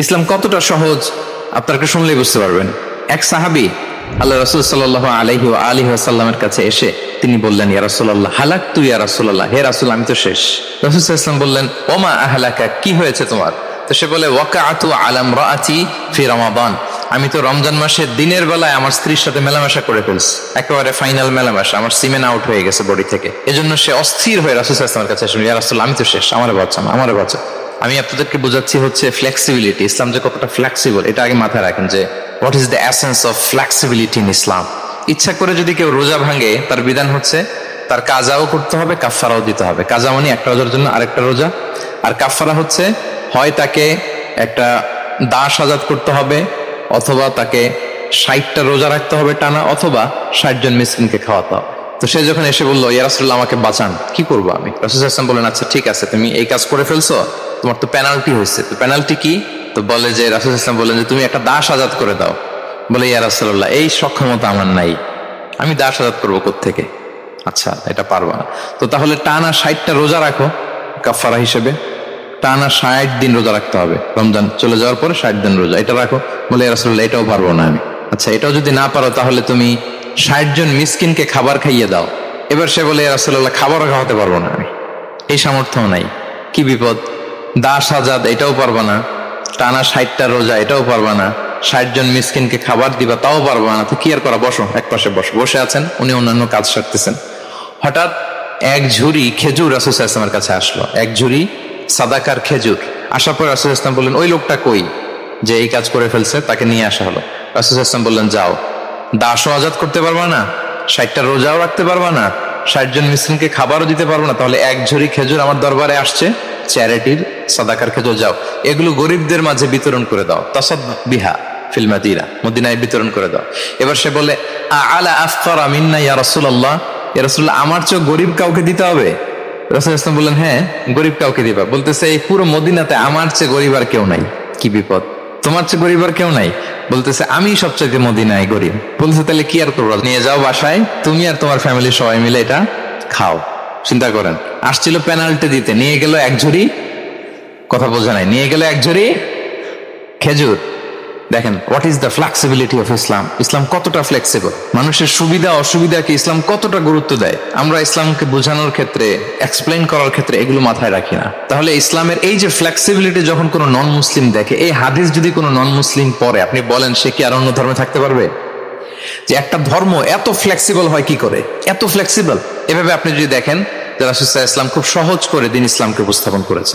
ইসলাম কতটা সহজ আপনাকে শুনলেই বুঝতে পারবেন। এক সাহাবী আল্লাহ রাসূল সাল্লাল্লাহু আলাইহি ওয়া আলিহি ওয়াসাল্লামের কাছে এসে তিনি বললেন, ইয়া রাসূলুল্লাহ হালাকতু ইয়া রাসূলুল্লাহ, হে রাসূল আমি তো শেষ। রাসূল সাল্লাল্লাহু আলাইহি ওয়াসাল্লাম বললেন, ওমা আহলাকা, কি হয়েছে তোমার? তো সে বলে, ওয়াকাআতু আলা ইমরাআতি ফি রমাদান, আমি তো রমজান মাসে দিনের বেলায় আমার স্ত্রীর সাথে মেলামেশা করে ফেলছি, একেবারে ফাইনাল মেলামেশা, আমার সিমেন আউট হয়ে গেছে বডি থেকে। এজন্য সে অস্থির হয়ে রাসূল সাল্লাল্লাহু আলাইহি ওয়াসাল্লামের কাছে এসে, ইয়া রাসূল আমি তো শেষ, আমারে বাঁচান, আমারে বাঁচান। আমি আপনাদেরকে বোঝাচ্ছি হচ্ছে ফ্লেক্সিবিলিটি, ইসলাম যে কতটা ফ্লেক্সিবল এটা আগে মাথায় রাখেন, যে what is the essence of flexibility in Islam. ইচ্ছা করে যদি কেউ রোজা ভাঙে, তার বিধান হচ্ছে তার কাজাও করতে হবে, কাফারাও দিতে হবে। কাজা মানে একটা রোজার জন্য আরেকটা রোজা, আর কাফারা হচ্ছে হয় তাকে একটা দাস আজাদ করতে হবে, অথবা তাকে 60টা রোজা রাখতে হবে টানা, অথবা 60 জন মিসকিনকে খাওয়াতে হবে। তো সে যখন এসে বললো, ইয়া রাসূলুল্লাহ আমাকে বাঁচান, কি করবো আমি? রাসূল সাল্লাল্লাহু আলাইহি ওয়াসাল্লাম বললেন, আচ্ছা ঠিক আছে, তুমি এই কাজ করে ফেলছো, তোমার তো পেনাল্টি হয়েছে। তো পেনাল্টি কি? তো বলে যে, রাসূল সাল্লাল্লাহু আলাইহি ওয়াসাল্লাম বললেন যে তুমি একটা দাস আজাদ করে দাও। বলে, ইয়া রাসূলুল্লাহ এই সক্ষমতা আমার নাই, আমি দাস আজাদ করবো কোত্থেকে? আচ্ছা এটা পারবা না, তো তাহলে টানা 60টা রোজা রাখো কাফারা হিসেবে, টানা 60 দিন রোজা রাখতে হবে, রমজান চলে যাওয়ার পরে 60 দিন রোজা, এটা রাখো। বলে, ইয়া রাসূলুল্লাহ এটাও পারবো না আমি। আচ্ছা এটাও যদি না পারো, তাহলে তুমি 60 জন মিসকিনকে খাবার খাইয়ে দাও। এবার সে বলে, ইয়া রাসূলুল্লাহ খাবারও খাওয়াতে পারবো না আমি, এই সামর্থ্য নাই। কি বিপদ! দাস আজাদ এটাও পারবা না, টানা 60টা রোজা এটাও পারবা না, 60 জন মিসকিনকে খাবার দিবা তাও পারবা না। তো কি আর করা, বসো এক পাশে বসো। বসে আছেন, উনি অন্যান্য কাজ সারতেছেন। হঠাৎ এক ঝুড়ি খেজুর রাসূল সাল্লাল্লাহু আলাইহি ওয়াসাল্লামের কাছে আসলো, এক ঝুড়ি সাদাকার খেজুর। আসার পর রাসূল সাল্লাল্লাহু আলাইহি ওয়াসাল্লাম বললেন, ওই লোকটা কই যে এই কাজ করে ফেলছে? তাকে নিয়ে আসা হলো। রাসূল সাল্লাল্লাহু আলাইহি ওয়াসাল্লাম বললেন, যাও, দাসও আজাদ করতে পারবা না, 60টা রোজাও রাখতে পারবা না, 60 জন মিসকিনকে খাবারও দিতে পারবো না, তাহলে এক ঝুড়ি খেজুর আমার দরবারে আসছে, চ্যারিটির সাদাকার খেজুর, যাও এগুলো গরিবদের মাঝে বিতরণ করে দাও, তাসাদদাক বিহা ফিল মাদিনা, মদিনায় বিতরণ করে দাও। এবার সে বলে, আলা আফকারা মিন্না ইয়া রাসূলুল্লাহ, ইয়া রাসূলুল্লাহ আমার চেয়ে গরিব কাউকে দিতে হবে? রাসূল সাল্লাল্লাহু আলাইহি ওয়াসাল্লাম বললেন, হ্যাঁ গরিব কাউকে দিবা। বলতেছে, এই পুরো মদিনাতে আমার চেয়ে গরিব আর কেউ নাই। কি বিপদ! তোমার চেয়ে গরিব আর কেউ নাই? বলতেছে, আমি সবচেয়ে মদিনায় গরিব। বলতেছে, তাহলে কি আর করবো, নিয়ে যাও বাসায়, তুমি আর তোমার ফ্যামিলির সবাই মিলে এটা খাও। চিন্তা করেন, আসছিল পেনাল্টি দিতে, নিয়ে গেল এক ঝুড়ি, কথা বোঝা নাই, নিয়ে গেল এক ঝুড়ি খেজুর। দেখেন what is the flexibility of Islam. Islam কতটা ফ্লেক্সিবল, মানুষের সুবিধা অসুবিধাকে ইসলাম কতটা গুরুত্ব দেয়। আমরা ইসলামকে বোঝানোর ক্ষেত্রে, এক্সপ্লেইন করার ক্ষেত্রে এগুলো মাথায় রাখি না। তাহলে ইসলামের এই যে ফ্লেক্সিবিলিটি যখন কোনো নন মুসলিম দেখে, এই হাদিস যদি কোনো নন মুসলিম পড়ে, আপনি বলেন সে কি আর অন্য ধর্মে থাকতে পারবে? যে একটা ধর্ম এত ফ্লেক্সিবল হয় কি করে, এত ফ্লেক্সিবল? এভাবে আপনি যদি দেখেন যে রাসূল সাল্লাল্লাহু আলাইহি ওয়াসাল্লাম খুব সহজ করে দিন ইসলামকে উপস্থাপন করেছেন।